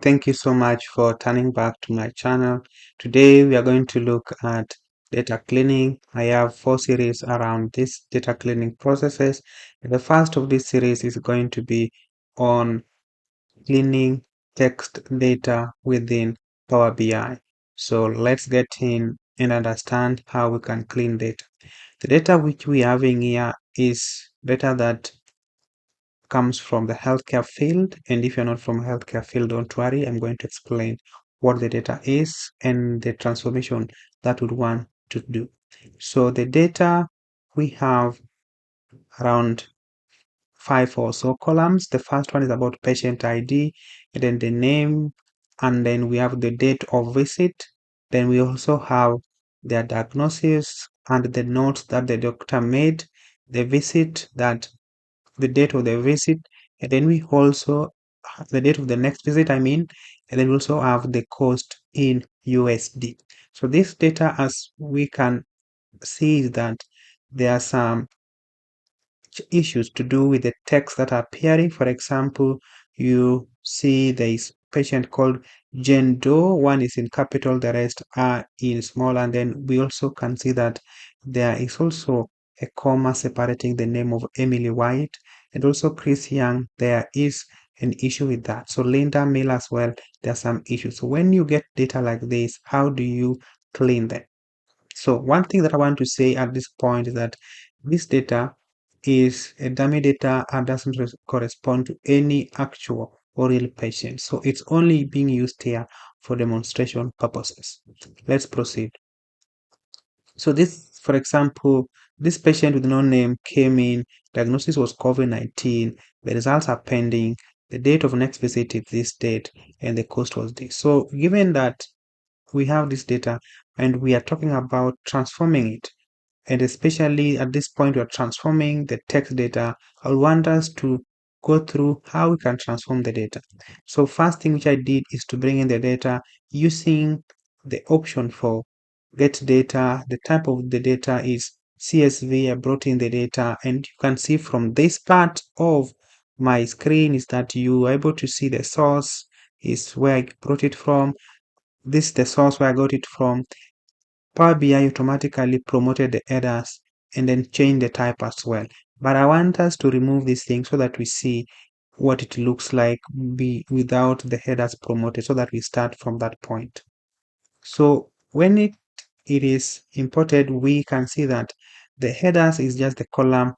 Thank you so much for turning back to my channel. Today we are going to look at data cleaning. I have 4 series around this data cleaning processes. The first of this series is going to be on cleaning text data within Power BI. So let's get in and understand how we can clean data. The data which we are having here is data that comes from the healthcare field, and if you're not from healthcare field, don't worry, I'm going to explain what the data is and the transformation that would want to do. So the data, we have around 5 or so columns. The first one is about patient ID, and then the name, and then we have the date of visit. Then we also have their diagnosis and the notes that the doctor made, the visit, that the date of the visit, and then we also have the date of the next visit, and then we also have the cost in USD. So this data, as we can see, is that there are some issues to do with the text that are appearing. For example, you see there is patient called Jane Doe. One is in capital, the rest are in small, and then we also can see that there is also a comma separating the name of Emily White, and also Chris Young. There is an issue with that. So Linda Mill as well, there are some issues. So when you get data like this, how do you clean them? So one thing that I want to say at this point is that this data is a dummy data and doesn't correspond to any actual or real patient. So it's only being used here for demonstration purposes. Let's proceed. So this, for example, this patient with no name came in, diagnosis was COVID-19, the results are pending, the date of next visit is this date, and the cost was this. So given that we have this data and we are talking about transforming it, and especially at this point we are transforming the text data, I want us to go through how we can transform the data. So first thing which I did is to bring in the data using the option for get data. The type of the data is CSV. I brought in the data, and you can see from this part of my screen is that you are able to see the source is where I brought it from. This is the source where I got it from. Power BI automatically promoted the headers and then changed the type as well. But I want us to remove these things so that we see what it looks like without the headers promoted, so that we start from that point. So when it is imported, we can see that the headers is just the column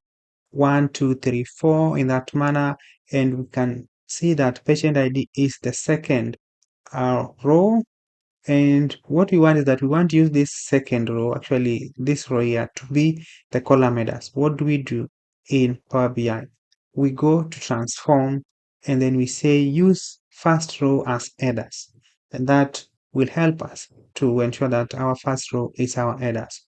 1, 2, 3, 4 in that manner, and we can see that patient ID is the second row. And what we want is that we want to use this second row, actually this row here, to be the column headers. What do we do in Power BI? We go to transform, and then we say use first row as headers, and that will help us to ensure that our first row is our headers.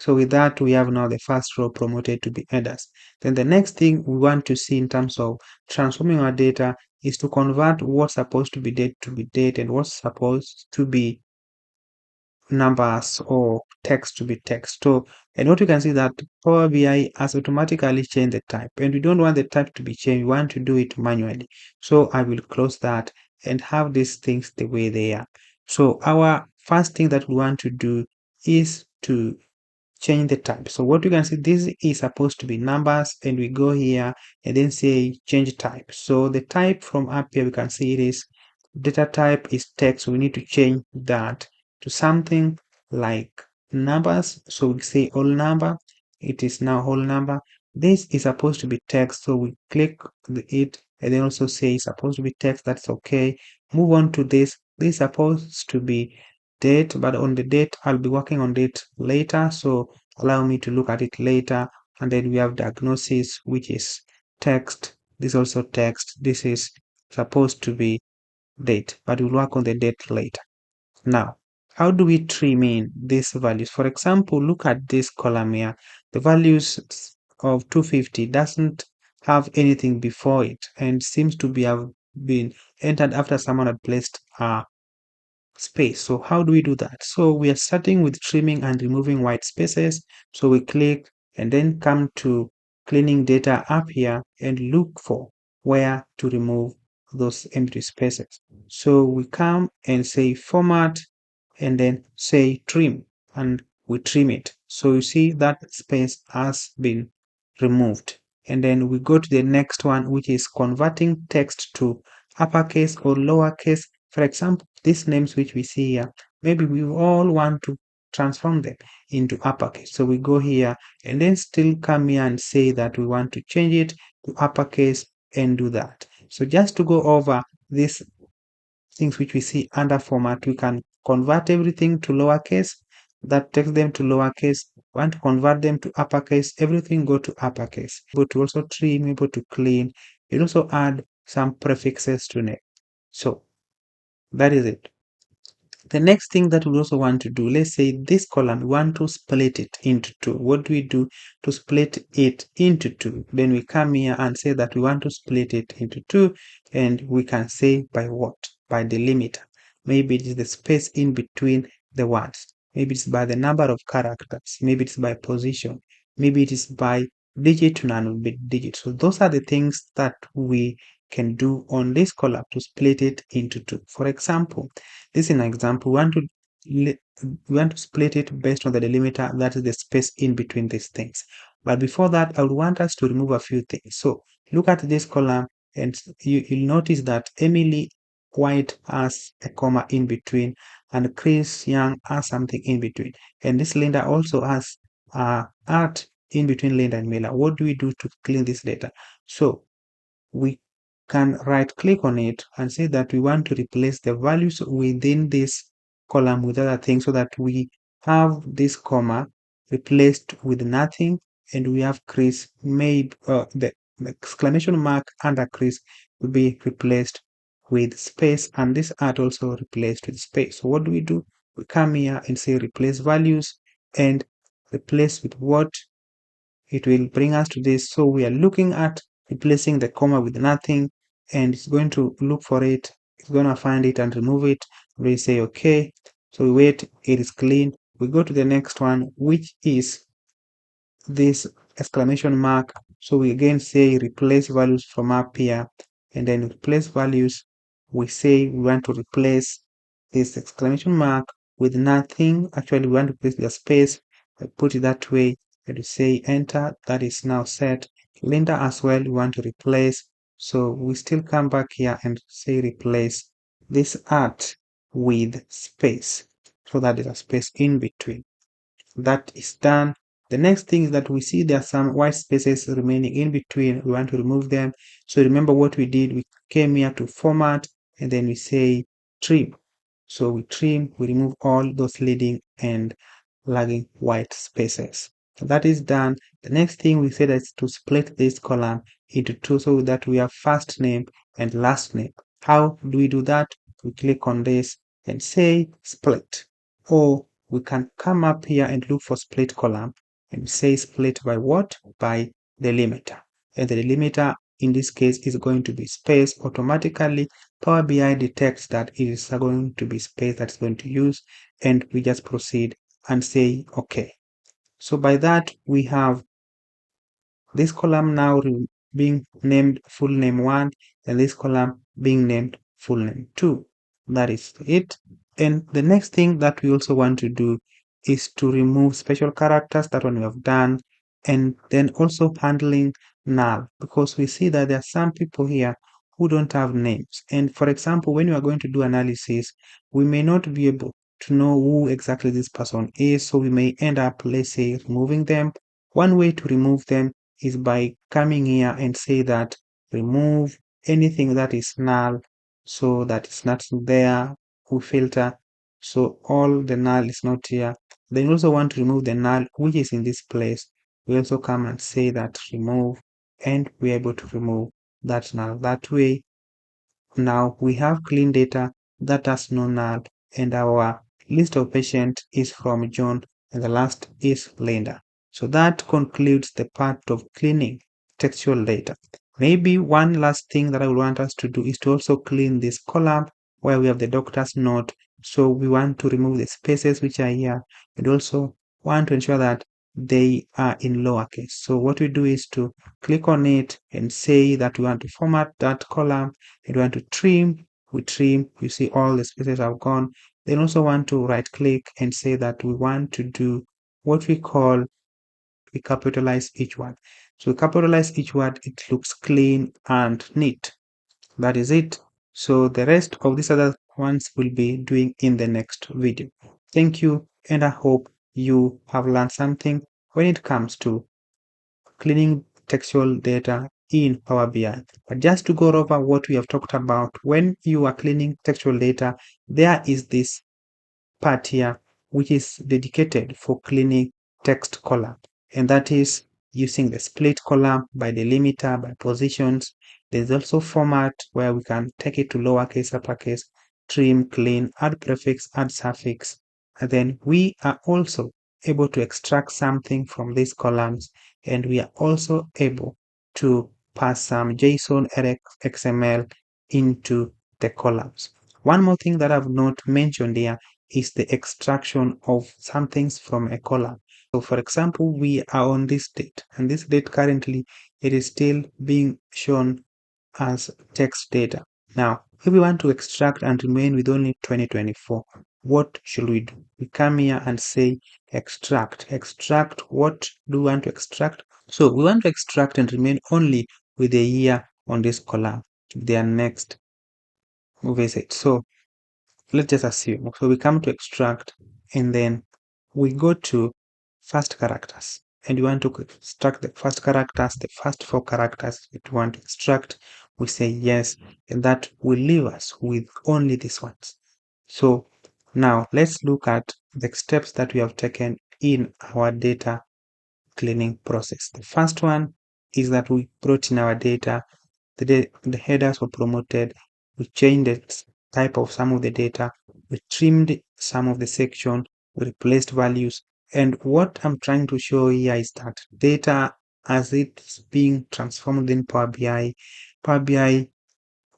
So with that, we have now the first row promoted to be headers. Then the next thing we want to see in terms of transforming our data is to convert what's supposed to be date and what's supposed to be numbers or text to be text. So, and what you can see that Power BI has automatically changed the type, and we don't want the type to be changed. We want to do it manually. So I will close that and have these things the way they are. So our first thing that we want to do is to change the type. So what you can see, this is supposed to be numbers, and we go here and then say change type. So the type from up here, we can see it is data type is text. So we need to change that to something like numbers. So we say whole number. It is now whole number. This is supposed to be text. So we click it and then also say it's supposed to be text. That's okay. Move on to this. This is supposed to be date, but on the date I'll be working on date later, so allow me to look at it later. And then we have diagnosis, which is text. This also text. This is supposed to be date, but we'll work on the date later. Now, how do we trim in these values? For example, look at this column here. The values of 250 doesn't have anything before it and seems to have been entered after someone had placed a space. So how do we do that? So we are starting with trimming and removing white spaces. So we click and then come to cleaning data up here and look for where to remove those empty spaces. So we come and say format and then say trim, and we trim it. So you see that space has been removed. And then we go to the next one, which is converting text to uppercase or lowercase. For example, these names which we see here, maybe we all want to transform them into uppercase. So we go here and then still come here and say that we want to change it to uppercase and do that. So just to go over these things which we see under format, we can convert everything to lowercase. That takes them to lowercase. Want to convert them to uppercase, everything go to uppercase. Able to also trim, able to clean. You also add some prefixes to name. So that is it. The next thing that we also want to do, let's say this column, we want to split it into two. What do we do to split it into two? Then we come here and say that we want to split it into two, and we can say by what? By delimiter. Maybe it is the space in between the words. Maybe it's by the number of characters. Maybe it's by position. Maybe it is by digit to non-bit digit. So those are the things that we can do on this column to split it into two. For example, this is an example. We want to split it based on the delimiter, that is the space in between these things. But before that, I would want us to remove a few things. So look at this column and you'll notice that Emily White has a comma in between and Chris Young has something in between. And this Linda also has art in between Linda and Miller. What do we do to clean this data? So we can right click on it and say that we want to replace the values within this column with other things, so that we have this comma replaced with nothing, and we have Chris made the exclamation mark under Chris will be replaced with space, and this art also replaced with space. So what do? We come here and say replace values and replace with what. It will bring us to this. So we are looking at replacing the comma with nothing, and it's going to look for it. It's going to find it and remove it. We say okay. So we wait, it is clean. We go to the next one, which is this exclamation mark. So we again say replace values from up here, and then replace values. We say we want to replace this exclamation mark with nothing. Actually, we want to place the space. I put it that way, and we say enter. That is now set. Linda as well, we want to replace. So we still come back here and say replace this art with space. So that is a space in between. That is done. The next thing is that we see there are some white spaces remaining in between. We want to remove them. So remember what we did. We came here to format and then we say trim. So we trim, we remove all those leading and lagging white spaces. So that is done. The next thing we said is to split this column into two so that we have first name and last name. How do we do that? We click on this and say split. Or we can come up here and look for split column and say split by what? By delimiter. And the delimiter in this case is going to be space. Automatically Power BI detects that it is going to be space that's going to use, and we just proceed and say okay. So by that we have this column now being named full name 1 and this column being named full name 2. That is it. And the next thing that we also want to do is to remove special characters. That one we have done. And then also handling null, because we see that there are some people here who don't have names. And for example, when we are going to do analysis, we may not be able to know who exactly this person is. So we may end up, let's say, removing them. One way to remove them is by coming here and say that remove anything that is null, so that it's not there. We filter so all the null is not here. Then you also want to remove the null which is in this place. We also come and say that remove, and we're able to remove that null. That way now we have clean data that has no null, and our list of patients is from John and the last is Linda. So that concludes the part of cleaning textual data. Maybe one last thing that I would want us to do is to also clean this column where we have the doctor's note. So we want to remove the spaces which are here, and also want to ensure that they are in lowercase. So what we do is to click on it and say that we want to format that column and we want to trim. We trim, you see all the spaces have gone. Then also want to right click and say that we want to do what we call, we capitalize each word. So we capitalize each word, it looks clean and neat. That is it. So the rest of these other ones will be doing in the next video. Thank you, and I hope you have learned something when it comes to cleaning textual data in Power BI. But just to go over what we have talked about, when you are cleaning textual data, there is this part here which is dedicated for cleaning text column, and that is using the split column by delimiter, by positions. There's also format where we can take it to lowercase, uppercase, trim, clean, add prefix, add suffix, and then we are also able to extract something from these columns, and we are also able to pass some JSON or XML into the columns. One more thing that I've not mentioned here is the extraction of some things from a column. So for example, we are on this date, and this date currently it is still being shown as text data. Now, if we want to extract and remain with only 2024, what should we do? We come here and say extract. Extract, what do we want to extract? So we want to extract and remain only with the year on this column, their next visit. So let's just assume. So we come to extract and then we go to first characters and we want to extract the first characters, the first four characters that we want to extract. We say yes, and that will leave us with only these ones. So now let's look at the steps that we have taken in our data cleaning process. The first one is that we brought in our data, the headers were promoted, we changed the type of some of the data, we trimmed some of the section, we replaced values. And what I'm trying to show here is that data as it's being transformed in Power BI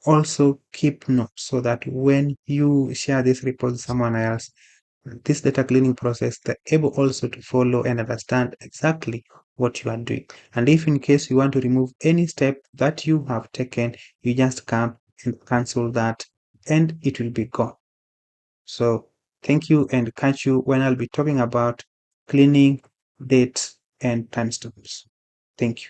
also keep notes so that when you share this report with someone else, this data cleaning process, they're able also to follow and understand exactly what you are doing. And if in case you want to remove any step that you have taken, you just come and cancel that and it will be gone. So thank you and catch you when I'll be talking about cleaning dates and timestamps. Thank you.